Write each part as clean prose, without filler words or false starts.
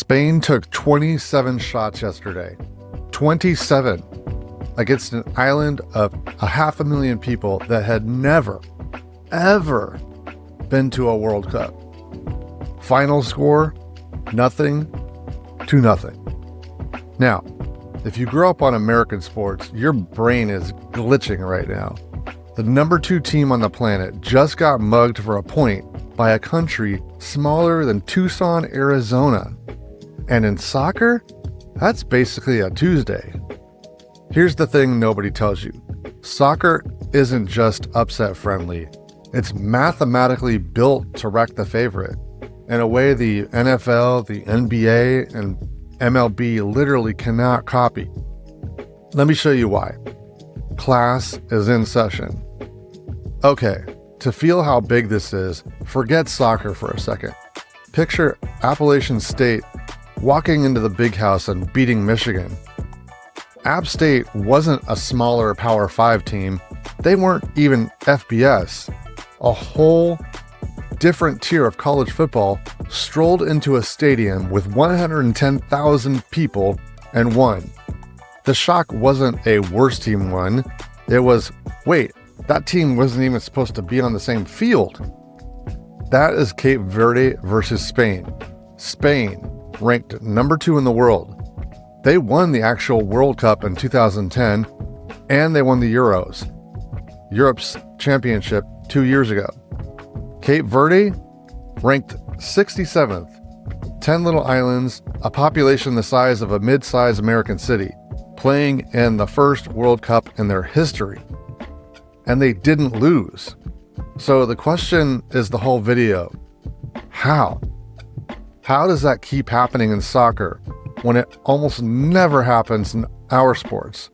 Spain took 27 shots yesterday. 27 against an island of 500,000 people that had never, ever been to a World Cup. Final score, 0-0. Now, if you grew up on American sports, your brain is glitching right now. The number 2 team on the planet just got mugged for a point by a country smaller than Tucson, Arizona. And in soccer, that's basically a Tuesday. Here's the thing nobody tells you. Soccer isn't just upset friendly. It's mathematically built to wreck the favorite in a way the NFL, the NBA, and MLB literally cannot copy. Let me show you why. Class is in session. Okay, to feel how big this is, forget soccer for a second. Picture Appalachian State walking into the big house and beating Michigan. App State wasn't a smaller Power 5 team. They weren't even FBS. A whole different tier of college football strolled into a stadium with 110,000 people and won. The shock wasn't a worse team won. It was, wait, that team wasn't even supposed to be on the same field. That is Cape Verde versus Spain. Spain, ranked number 2 in the world. They won the actual World Cup in 2010, and they won the Euros, Europe's championship 2 years ago. Cape Verde, ranked 67th, 10 little islands, a population the size of a mid-sized American city, playing in the first World Cup in their history. And they didn't lose. So the question is the whole video. How? How does that keep happening in soccer when it almost never happens in our sports?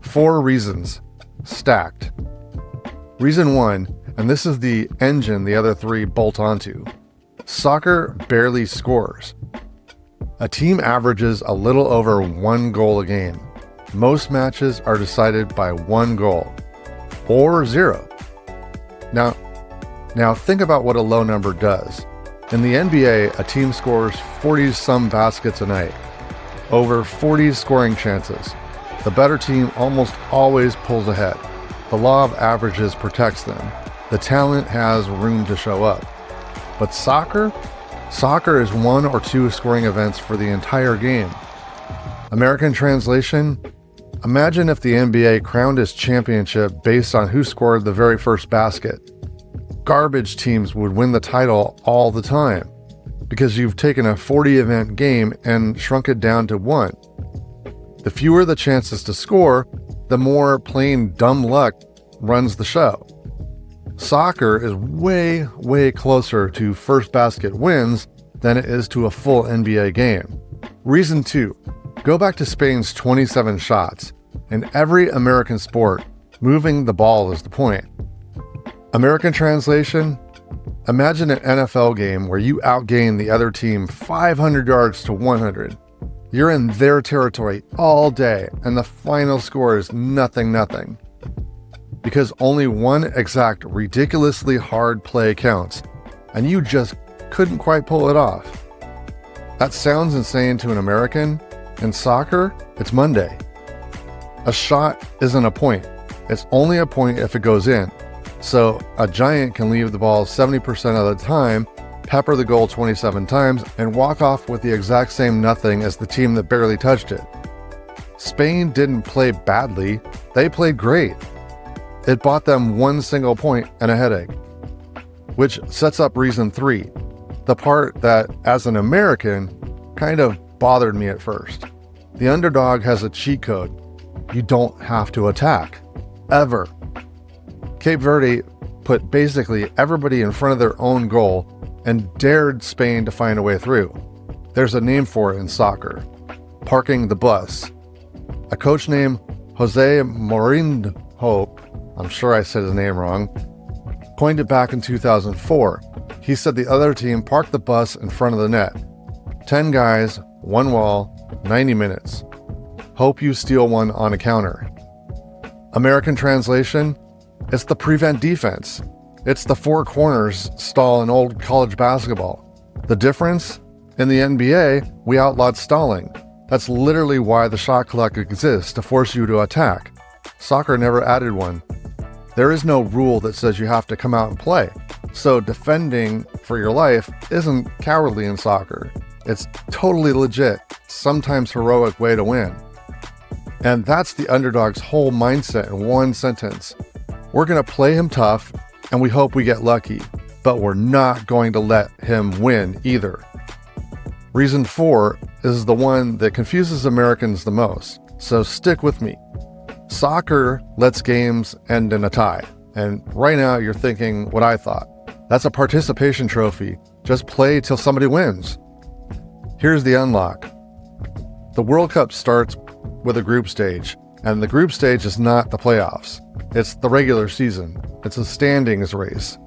4 reasons, stacked. Reason 1, and this is the engine the other 3 bolt onto. Soccer barely scores. A team averages a little over 1 goal a game. Most matches are decided by 1 goal, or 0. Now think about what a low number does. In the NBA, a team scores 40-some baskets a night, over 40 scoring chances. The better team almost always pulls ahead. The law of averages protects them. The talent has room to show up. But soccer is 1 or 2 scoring events for the entire game. American translation, imagine if the NBA crowned its championship based on who scored the very first basket. Garbage teams would win the title all the time because you've taken a 40-event game and shrunk it down to 1. The fewer the chances to score, the more plain dumb luck runs the show. Soccer is way, way closer to first basket wins than it is to a full NBA game. Reason 2, go back to Spain's 27 shots. In every American sport, moving the ball is the point. American translation, imagine an NFL game where you outgain the other team 500 yards to 100. You're in their territory all day, and the final score is 0-0. Because only 1 exact, ridiculously hard play counts, and you just couldn't quite pull it off. That sounds insane to an American. In soccer, it's Monday. A shot isn't a point. It's only a point if it goes in. So a giant can leave the ball 70% of the time, pepper the goal 27 times, and walk off with the exact same nothing as the team that barely touched it. Spain didn't play badly, they played great. It bought them 1 single point and a headache. Which sets up reason 3, the part that, as an American, kind of bothered me at first. The underdog has a cheat code. You don't have to attack. Ever. Cape Verde put basically everybody in front of their own goal and dared Spain to find a way through. There's a name for it in soccer. Parking the bus. A coach named Jose Mourinho, I'm sure I said his name wrong, coined it back in 2004. He said the other team parked the bus in front of the net. 10 guys, 1 wall, 90 minutes. Hope you steal one on a counter. American translation, it's the prevent defense. It's the 4 corners stall in old college basketball. The difference? In the NBA, we outlawed stalling. That's literally why the shot clock exists, to force you to attack. Soccer never added one. There is no rule that says you have to come out and play. So defending for your life isn't cowardly in soccer. It's totally legit, sometimes heroic way to win. And that's the underdog's whole mindset in one sentence. We're going to play him tough, and we hope we get lucky, but we're not going to let him win either. Reason 4 is the one that confuses Americans the most, so stick with me. Soccer lets games end in a tie, and right now you're thinking what I thought. That's a participation trophy. Just play till somebody wins. Here's the unlock. The World Cup starts with a group stage, and the group stage is not the playoffs. It's the regular season. It's a standings race.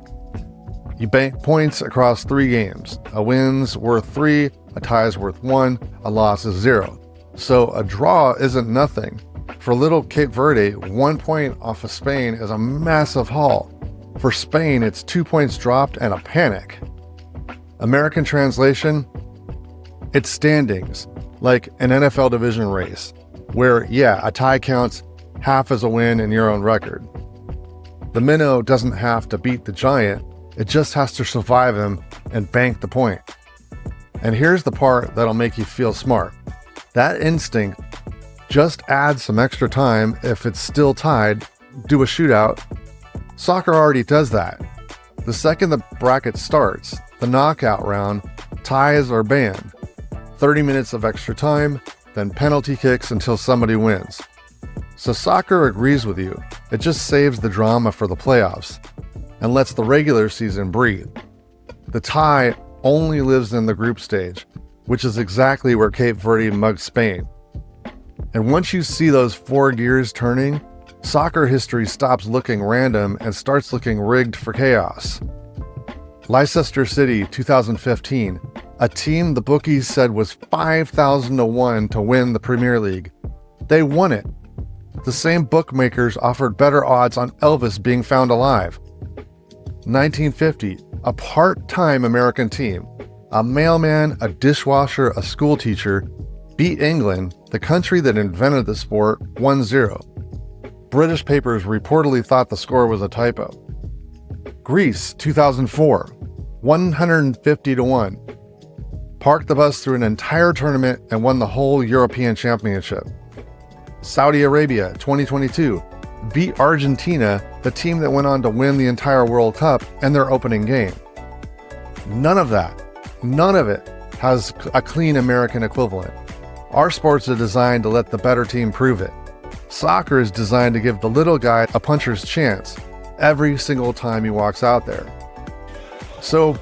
You bank points across 3 games. A win's worth 3, a tie's worth 1, a loss is 0. So a draw isn't nothing. For little Cape Verde, 1 point off of Spain is a massive haul. For Spain, it's 2 points dropped and a panic. American translation, it's standings, like an NFL division race, where, yeah, a tie counts half as a win in your own record. The minnow doesn't have to beat the giant, it just has to survive him and bank the point. And here's the part that'll make you feel smart. That instinct, just add some extra time if it's still tied, do a shootout. Soccer already does that. The second the bracket starts, the knockout round, ties are banned. 30 minutes of extra time, then penalty kicks until somebody wins. So soccer agrees with you. It just saves the drama for the playoffs and lets the regular season breathe. The tie only lives in the group stage, which is exactly where Cape Verde mugged Spain. And once you see those 4 gears turning, soccer history stops looking random and starts looking rigged for chaos. Leicester City, 2015, a team the bookies said was 5,000 to 1 to win the Premier League. They won it. The same bookmakers offered better odds on Elvis being found alive. 1950, a part-time American team, a mailman, a dishwasher, a schoolteacher, beat England, the country that invented the sport, 1-0. British papers reportedly thought the score was a typo. Greece, 2004, 150 to 1. Parked the bus through an entire tournament and won the whole European Championship. Saudi Arabia, 2022, beat Argentina, the team that went on to win the entire World Cup, and their opening game. None of it has a clean American equivalent. Our sports are designed to let the better team prove it. Soccer is designed to give the little guy a puncher's chance every single time he walks out there. So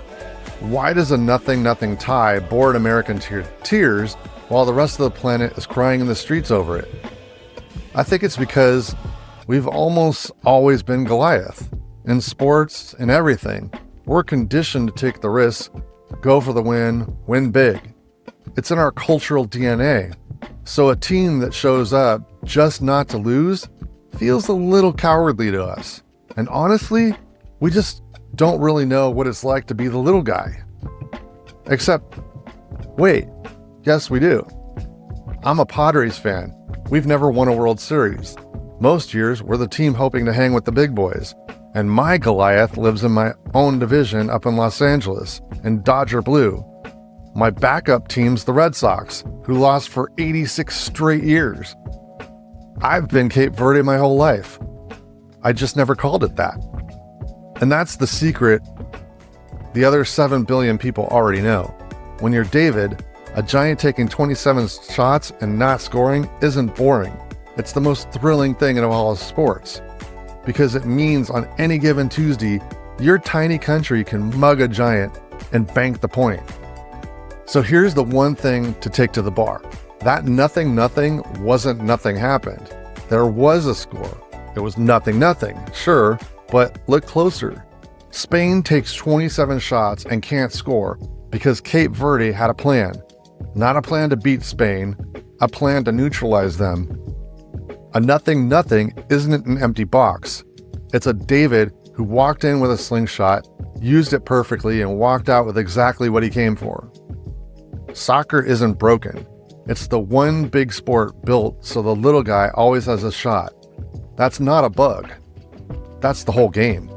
why does a nothing tie bore American tears while the rest of the planet is crying in the streets over it? I think it's because we've almost always been Goliath. In sports, in everything, we're conditioned to take the risk, go for the win big. It's in our cultural DNA. So a team that shows up just not to lose feels a little cowardly to us. And honestly, we just don't really know what it's like to be the little guy. Except, wait, yes we do. I'm a Padres fan. We've never won a World Series. Most years, we're the team hoping to hang with the big boys. And my Goliath lives in my own division up in Los Angeles, in Dodger Blue. My backup team's the Red Sox, who lost for 86 straight years. I've been Cape Verde my whole life. I just never called it that. And that's the secret the other 7 billion people already know. When you're David, a giant taking 27 shots and not scoring isn't boring. It's the most thrilling thing in all of sports. Because it means on any given Tuesday, your tiny country can mug a giant and bank the point. So here's the one thing to take to the bar. That nothing wasn't nothing happened. There was a score. It was nothing, sure, but look closer. Spain takes 27 shots and can't score because Cape Verde had a plan. Not a plan to beat Spain, a plan to neutralize them. A nothing isn't an empty box. It's a David who walked in with a slingshot, used it perfectly, and walked out with exactly what he came for. Soccer isn't broken. It's the one big sport built so the little guy always has a shot. That's not a bug. That's the whole game.